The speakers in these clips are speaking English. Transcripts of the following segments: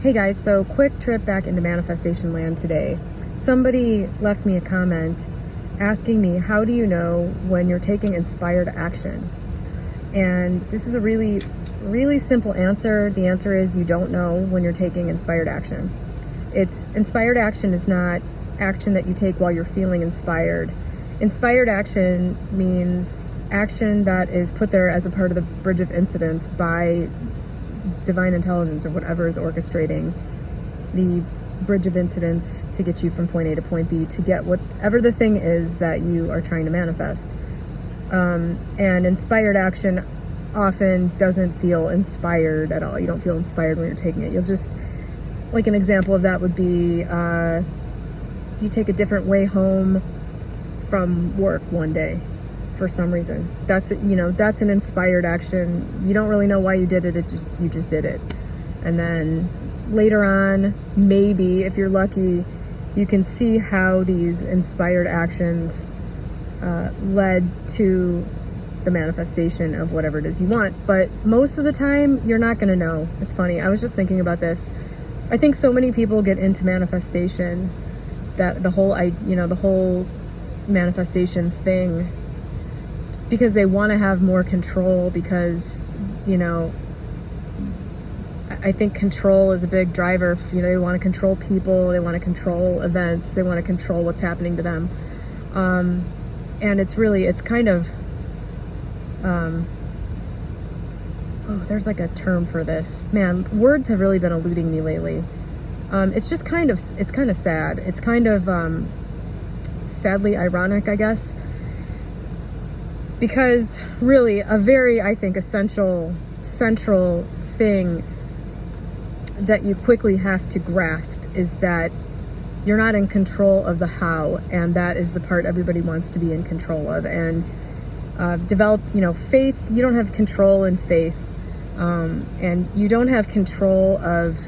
Hey guys, so quick trip back into manifestation land today. Somebody left me a comment asking me, how do you know when you're taking inspired action? And this is a really, really simple answer. The answer is you don't know when you're taking inspired action. Inspired action is not action that you take while you're feeling inspired. Inspired action means action that is put there as a part of the bridge of incidents by divine intelligence or whatever is orchestrating the bridge of incidents to get you from point A to point B to get whatever the thing is that you are trying to manifest. And inspired action often doesn't feel inspired at all. You don't feel inspired when you're taking it. You'll just, like an example of that would be you take a different way home from work one day for some reason. That's an inspired action. You don't really know why you did it. You just did it. And then later on, maybe if you're lucky, you can see how these inspired actions led to the manifestation of whatever it is you want. But most of the time, you're not going to know. It's funny. I was just thinking about this. I think so many people get into manifestation that the whole manifestation thing because they want to have more control, because I think control is a big driver. They want to control people, they want to control events, they want to control what's happening to them, and it's kind of there's like a term for this. Man, words have really been eluding me lately. It's kind of sad. It's kind of sadly ironic, I guess, because really a very, I think, central thing that you quickly have to grasp is that you're not in control of the how, and that is the part everybody wants to be in control of. And develop, faith. You don't have control in faith, and you don't have control of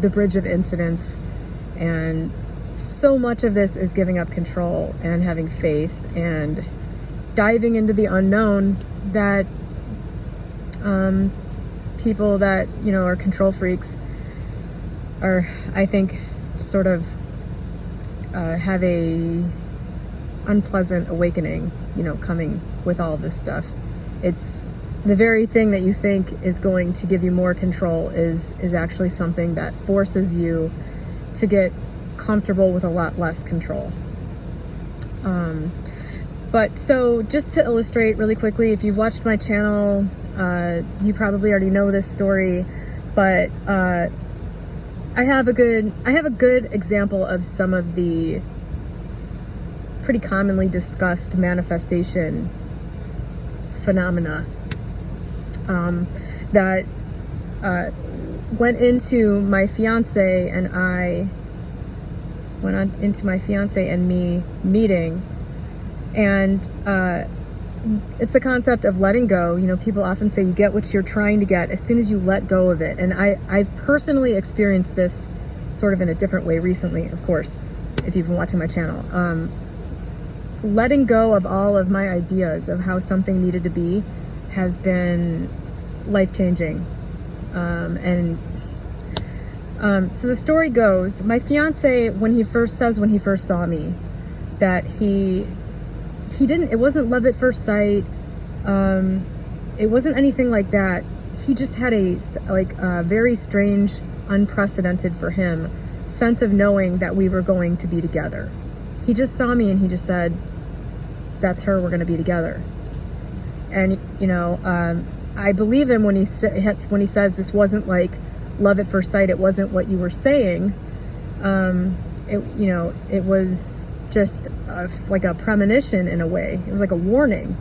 the bridge of incidents. And so much of this is giving up control and having faith and diving into the unknown that people that are control freaks are, I think, sort of have a unpleasant awakening, coming with all of this stuff. It's the very thing that you think is going to give you more control is actually something that forces you to get comfortable with a lot less control. But so just to illustrate really quickly, if you've watched my channel, you probably already know this story, but I have a good example of some of the pretty commonly discussed manifestation phenomena that went into my fiance and me meeting. And it's the concept of letting go. People often say you get what you're trying to get as soon as you let go of it. And I've personally experienced this sort of in a different way recently, of course, if you've been watching my channel. Letting go of all of my ideas of how something needed to be has been life-changing. So the story goes, my fiance, when he first saw me, that it wasn't love at first sight. It wasn't anything like that. He just had a very strange, unprecedented for him sense of knowing that we were going to be together. He just saw me and he just said, that's her, we're going to be together. And, I believe him when he says this wasn't like love at first sight. It wasn't what you were saying. It was just like a premonition in a way. It was like a warning.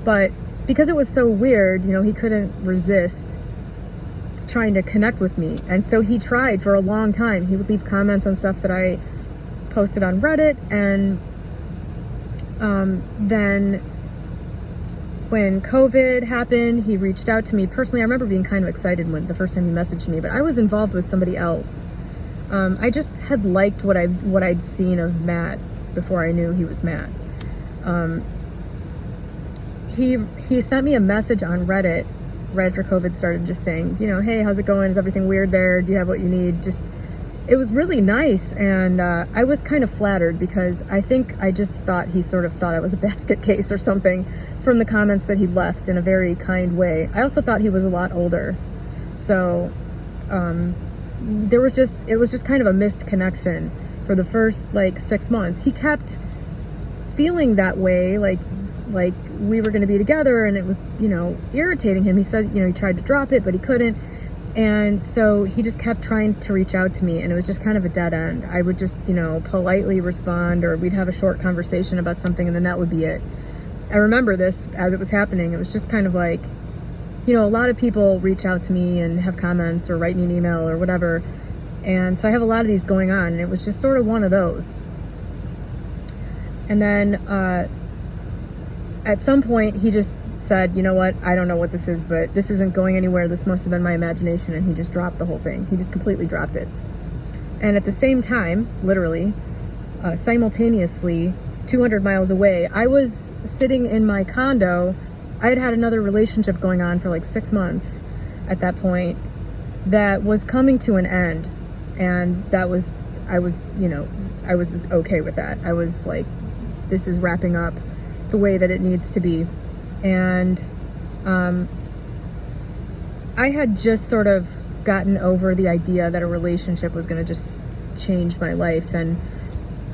But because it was so weird, he couldn't resist trying to connect with me. And so he tried for a long time. He would leave comments on stuff that I posted on Reddit. And then when COVID happened, he reached out to me personally. I remember being kind of excited when the first time he messaged me, but I was involved with somebody else. I just had liked what I'd seen of Matt before I knew he was Matt. He sent me a message on Reddit right after COVID started, just saying, hey, how's it going? Is everything weird there? Do you have what you need? It was really nice. And I was kind of flattered because I think I just thought he sort of thought I was a basket case or something from the comments that he left in a very kind way. I also thought he was a lot older. So it was just kind of a missed connection for the first 6 months. He kept feeling that way, like we were going to be together, and it was, irritating him. He said, he tried to drop it, but he couldn't. And so he just kept trying to reach out to me, and it was just kind of a dead end. I would just, politely respond, or we'd have a short conversation about something, and then that would be it. I remember this as it was happening. It was just kind of like, a lot of people reach out to me and have comments or write me an email or whatever. And so I have a lot of these going on, and it was just sort of one of those. And then at some point he just said, you know what, I don't know what this is, but this isn't going anywhere. This must have been my imagination. And he just dropped the whole thing. He just completely dropped it. And at the same time, literally, simultaneously, 200 miles away, I was sitting in my condo. I had another relationship going on for 6 months at that point that was coming to an end. And I was okay with that. I was like, this is wrapping up the way that it needs to be. And I had just sort of gotten over the idea that a relationship was going to just change my life. And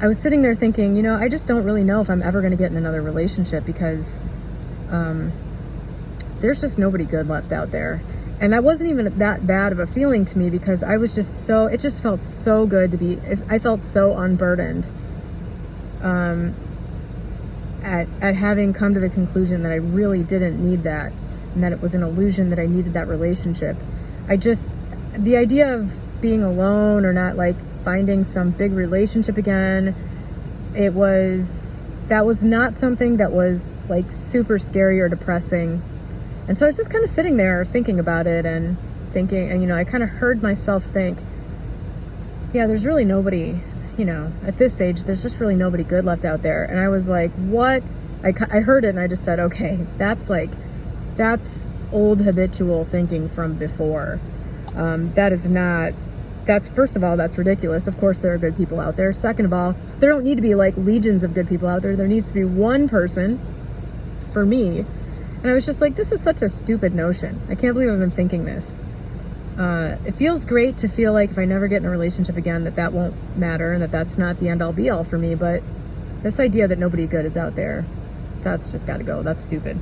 I was sitting there thinking, I just don't really know if I'm ever going to get in another relationship because there's just nobody good left out there. And that wasn't even that bad of a feeling to me because I was just it just felt so good to be, I felt so unburdened at having come to the conclusion that I really didn't need that, and that it was an illusion that I needed that relationship. The idea of being alone or not finding some big relationship again, that was not something that was super scary or depressing. And so I was just kind of sitting there thinking about it and thinking, and I kind of heard myself think, yeah, there's really nobody, at this age, there's just really nobody good left out there. And I was like, what? I heard it and I just said, okay, that's old habitual thinking from before. First of all, that's ridiculous. Of course, there are good people out there. Second of all, there don't need to be legions of good people out there. There needs to be one person for me. And I was just like, this is such a stupid notion. I can't believe I've been thinking this. It feels great to feel like if I never get in a relationship again, that won't matter and that's not the end all be all for me. But this idea that nobody good is out there, that's just got to go. That's stupid.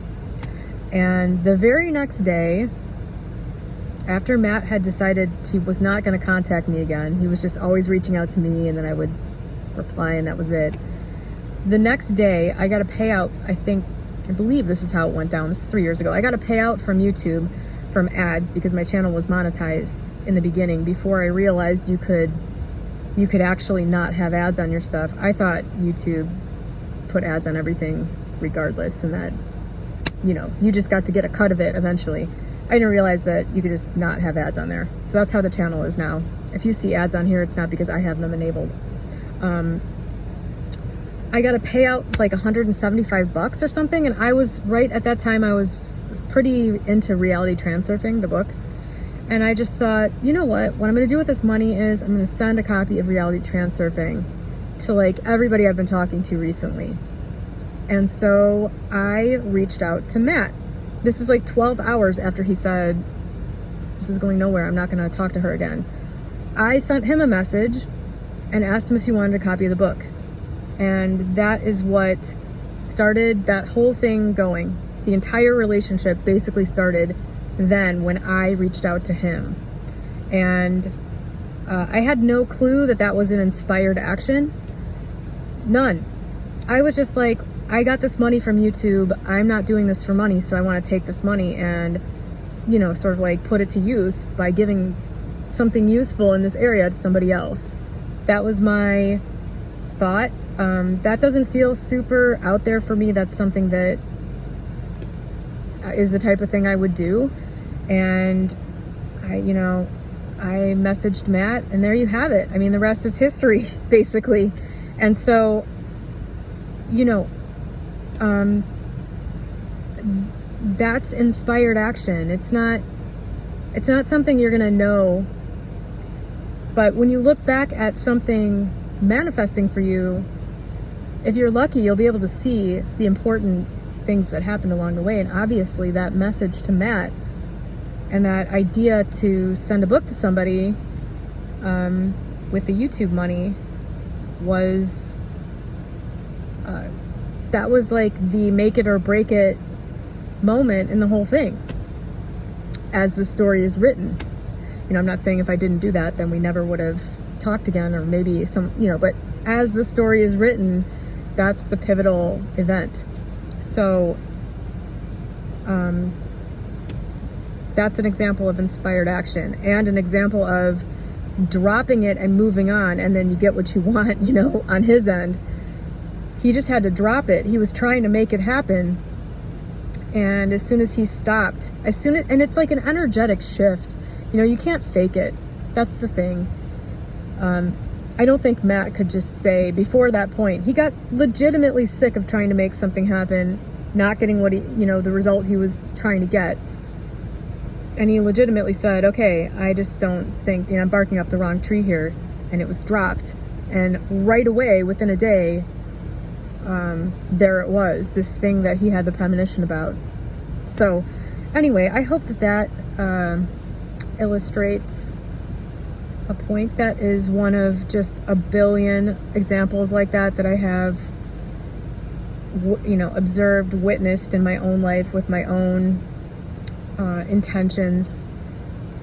And the very next day, after Matt had decided he was not going to contact me again, he was just always reaching out to me and then I would reply and that was it. The next day, I got a payout, I believe this is how it went down. This is 3 years ago. I got a payout from YouTube from ads because my channel was monetized in the beginning before I realized you could actually not have ads on your stuff. I thought YouTube put ads on everything regardless and that, you just got to get a cut of it eventually. I didn't realize that you could just not have ads on there. So that's how the channel is now. If you see ads on here, it's not because I have them enabled. I got a payout $175 or something, and I was right at that time. I was pretty into reality transurfing, the book, and I just thought, you know what I'm going to do with this money is I'm going to send a copy of reality transurfing to everybody I've been talking to recently. And so I reached out to Matt. This is 12 hours after he said, this is going nowhere, I'm not going to talk to her again. I sent him a message and asked him if he wanted a copy of the book. And that is what started that whole thing going. The entire relationship basically started then when I reached out to him. And I had no clue that was an inspired action. None. I was just like, I got this money from YouTube. I'm not doing this for money, so I want to take this money and, sort of put it to use by giving something useful in this area to somebody else. That was my thought. That doesn't feel super out there for me. That's something that is the type of thing I would do. And I messaged Matt and there you have it. I mean, the rest is history, basically. And so, that's inspired action. It's not something you're going to know. But when you look back at something manifesting for you, if you're lucky, you'll be able to see the important things that happened along the way. And obviously that message to Matt and that idea to send a book to somebody with the YouTube money was, that was like the make it or break it moment in the whole thing as the story is written. You know, I'm not saying if I didn't do that, then we never would have talked again, or maybe some, you know, but as the story is written, that's the pivotal event. So that's an example of inspired action, and an example of dropping it and moving on, and then you get what you want, you know, on his end. He just had to drop it. He was trying to make it happen, and as soon as he stopped, and it's like an energetic shift. You know, you can't fake it. That's the thing. I don't think Matt could just say, before that point, he got legitimately sick of trying to make something happen, not getting what he, you know, the result he was trying to get. And he legitimately said, okay, I just don't think, you know, I'm barking up the wrong tree here. And it was dropped. And right away, within a day, there it was, this thing that he had the premonition about. So anyway, I hope that illustrates a point that is one of just a billion examples like that I have, you know, observed, witnessed in my own life with my own intentions.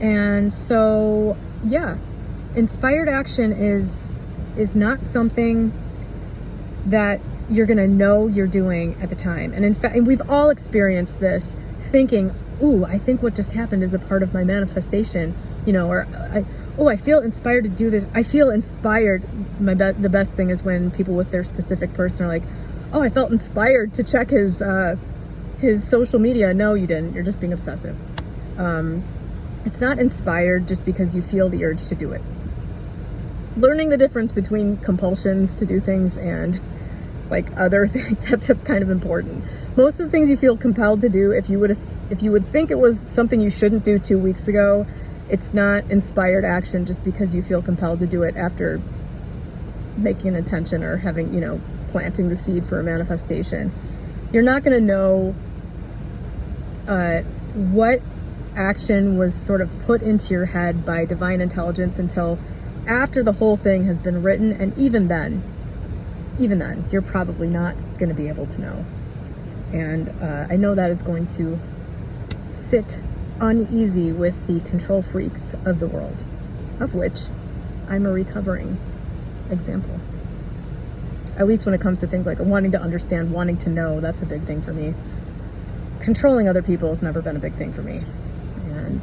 And so, yeah, inspired action is not something that you're gonna know you're doing at the time. And in fact, and we've all experienced this, thinking, ooh, I think what just happened is a part of my manifestation, you know, or I feel inspired to do this. I feel inspired. The best thing is when people with their specific person are like, oh, I felt inspired to check his social media. No, you didn't. You're just being obsessive. It's not inspired just because you feel the urge to do it. Learning the difference between compulsions to do things and like other things, that's kind of important. Most of the things you feel compelled to do, if you would think it was something you shouldn't do 2 weeks ago, it's not inspired action just because you feel compelled to do it after making an intention or having, you know, planting the seed for a manifestation. You're not going to know what action was sort of put into your head by divine intelligence until after the whole thing has been written. And even then, you're probably not going to be able to know. And I know that is going to sit uneasy with the control freaks of the world, of which I'm a recovering example. At least when it comes to things like wanting to understand, wanting to know, that's a big thing for me. Controlling other people has never been a big thing for me. And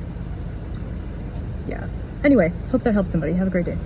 yeah. Anyway, hope that helps somebody. Have a great day.